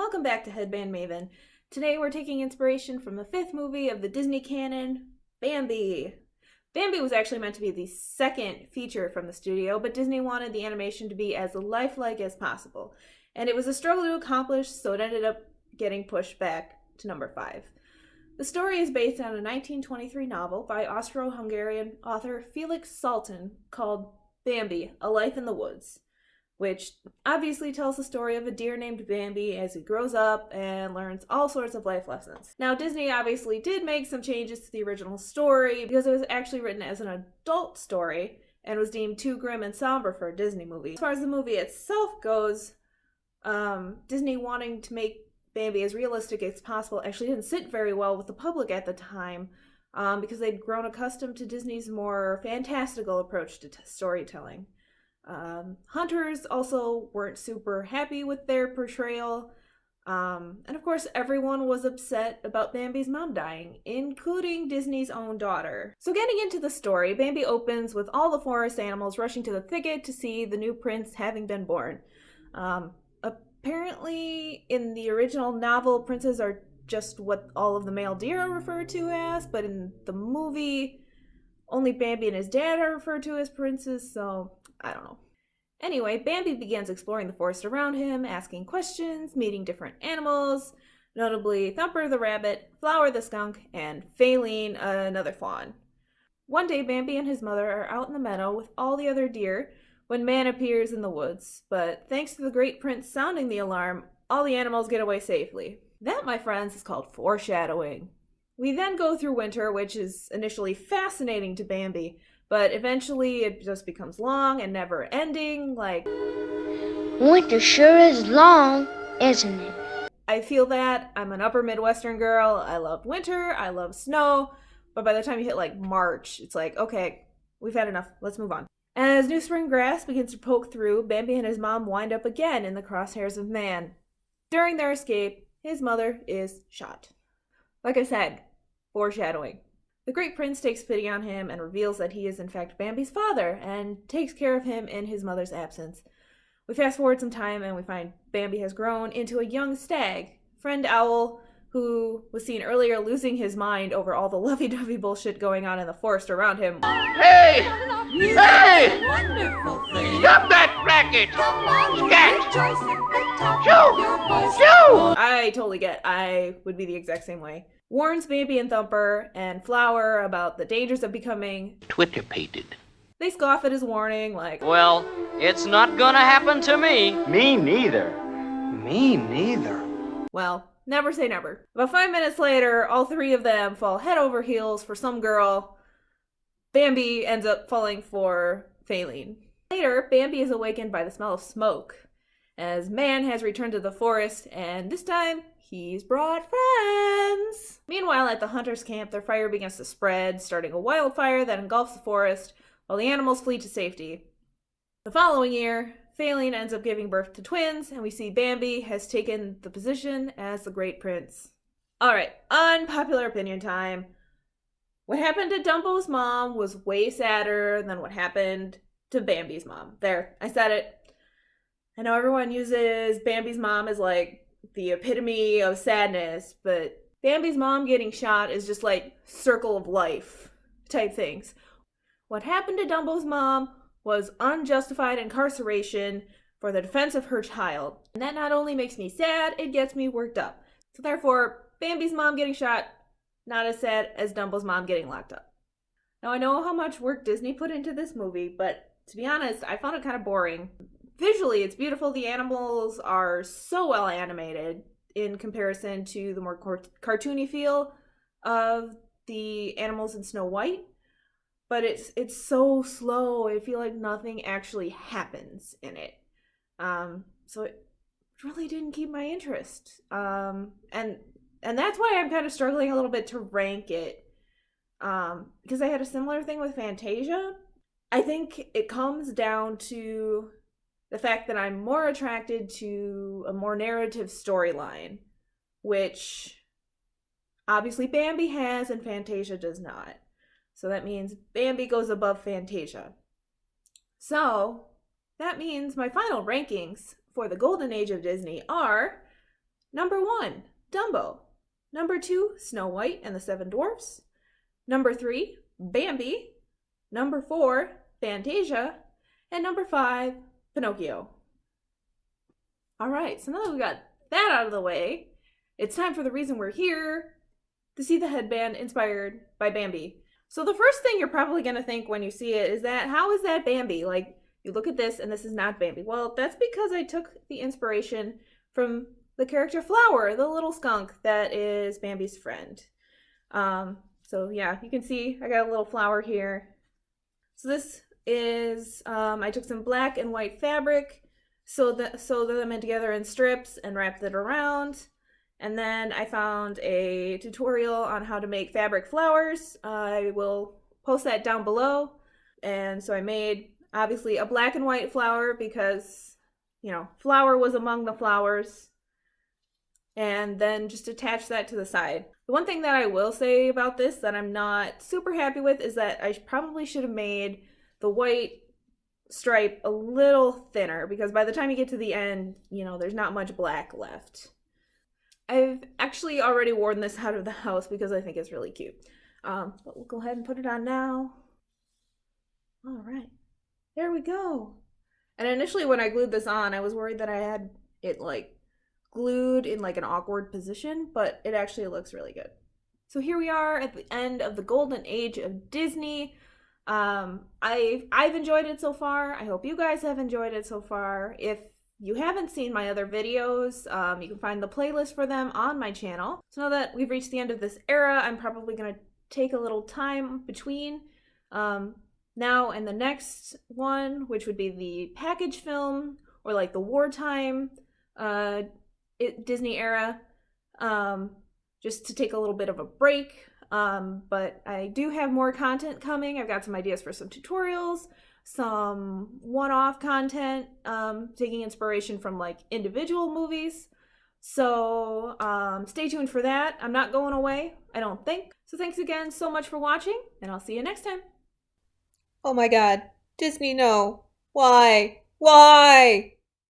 welcome back to Headband Maven. Today we're taking inspiration from the fifth movie of the Disney canon, Bambi. Bambi was actually meant to be the second feature from the studio, but Disney wanted the animation to be as lifelike as possible. And it was a struggle to accomplish, so it ended up getting pushed back to number 5. The story is based on a 1923 novel by Austro-Hungarian author Felix Salten called Bambi, A Life in the Woods, which obviously tells the story of a deer named Bambi as he grows up and learns all sorts of life lessons. Now, Disney obviously did make some changes to the original story because it was actually written as an adult story and was deemed too grim and somber for a Disney movie. As far as the movie itself goes, Disney wanting to make Bambi as realistic as possible actually didn't sit very well with the public at the time because they'd grown accustomed to Disney's more fantastical approach to storytelling. Hunters also weren't super happy with their portrayal. And of course, everyone was upset about Bambi's mom dying, including Disney's own daughter. So getting into the story, Bambi opens with all the forest animals rushing to the thicket to see the new prince having been born. Apparently, in the original novel, princes are just what all of the male deer are referred to as, but in the movie, only Bambi and his dad are referred to as princes, so I don't know. Anyway, Bambi begins exploring the forest around him, asking questions, meeting different animals, notably Thumper the rabbit, Flower the skunk, and Faline, another fawn. One day, Bambi and his mother are out in the meadow with all the other deer when man appears in the woods, but thanks to the great prince sounding the alarm, all the animals get away safely. That, my friends, is called foreshadowing. We then go through winter, which is initially fascinating to Bambi, but eventually it just becomes long and never ending, like... Winter sure is long, isn't it? I feel that. I'm an upper Midwestern girl. I love winter, I love snow, but by the time you hit like March, it's like, okay, we've had enough, let's move on. As new spring grass begins to poke through, Bambi and his mom wind up again in the crosshairs of man. During their escape, his mother is shot. Like I said, foreshadowing. The great prince takes pity on him and reveals that he is in fact Bambi's father and takes care of him in his mother's absence. We fast forward some time and we find Bambi has grown into a young stag, friend owl, who was seen earlier losing his mind over all the lovey-dovey bullshit going on in the forest around him. Hey! Hey! Stop that racket! Scat! Shoo! Shoo! I totally get. I would be the exact same way. Warns Bambi and Thumper and Flower about the dangers of becoming Twitter-pated. They scoff at his warning, like, well, it's not gonna happen to me. Me neither. Me neither. well, never say never. About 5 minutes later, all three of them fall head over heels for some girl. Bambi ends up falling for Faline. Later, Bambi is awakened by the smell of smoke, as man has returned to the forest, and this time, he's brought friends. Meanwhile, at the hunters' camp, their fire begins to spread, starting a wildfire that engulfs the forest, while the animals flee to safety. The following year, Faline ends up giving birth to twins, and we see Bambi has taken the position as the great prince. Alright, unpopular opinion time. What happened to Dumbo's mom was way sadder than what happened to Bambi's mom. There, I said it. I know everyone uses Bambi's mom as like the epitome of sadness, but Bambi's mom getting shot is just like circle of life type things. What happened to Dumbo's mom was unjustified incarceration for the defense of her child. And that not only makes me sad, it gets me worked up. So therefore, Bambi's mom getting shot, not as sad as Dumbo's mom getting locked up. Now I know how much work Disney put into this movie, but to be honest, I found it kind of boring. Visually, it's beautiful. The animals are so well animated in comparison to the more cartoony feel of the animals in Snow White. But it's so slow. I feel like nothing actually happens in it. So it really didn't keep my interest. And that's why I'm kind of struggling a little bit to rank it. Because I had a similar thing with Fantasia. I think it comes down to the fact that I'm more attracted to a more narrative storyline, which obviously Bambi has and Fantasia does not. So that means Bambi goes above Fantasia. So that means my final rankings for the golden age of Disney are Number 1, Dumbo. Number 2, Snow White and the Seven Dwarfs. Number 3, Bambi. Number 4, Fantasia. And number 5, Pinocchio. All right, so now that we got that out of the way, it's time for the reason we're here, to see the headband inspired by Bambi. So the first thing you're probably going to think when you see it is that, how is that Bambi? Like, you look at this and this is not Bambi. Well, that's because I took the inspiration from the character Flower, the little skunk that is Bambi's friend. So yeah, you can see I got a little flower here. So this is, I took some black and white fabric, sewed them in together in strips and wrapped it around. And then I found a tutorial on how to make fabric flowers. I will post that down below. And so I made, obviously, a black and white flower because, you know, flower was among the flowers. And then just attach that to the side. The one thing that I will say about this that I'm not super happy with is that I probably should have made the white stripe a little thinner, because by the time you get to the end, you know, there's not much black left. I've actually already worn this out of the house because I think it's really cute. But we'll go ahead and put it on now. All right, there we go. And initially when I glued this on, I was worried that I had it like glued in like an awkward position, but it actually looks really good. So here we are at the end of the golden age of Disney. I've enjoyed it so far. I hope you guys have enjoyed it so far. If you haven't seen my other videos, you can find the playlist for them on my channel. So now that we've reached the end of this era, I'm probably going to take a little time between now and the next one, which would be the package film, or like the wartime Disney era, just to take a little bit of a break. But I do have more content coming. I've got some ideas for some tutorials, some one-off content, taking inspiration from like individual movies. So stay tuned for that. I'm not going away, I don't think. So thanks again so much for watching, and I'll see you next time. Oh my god, Disney, no. Why? Why?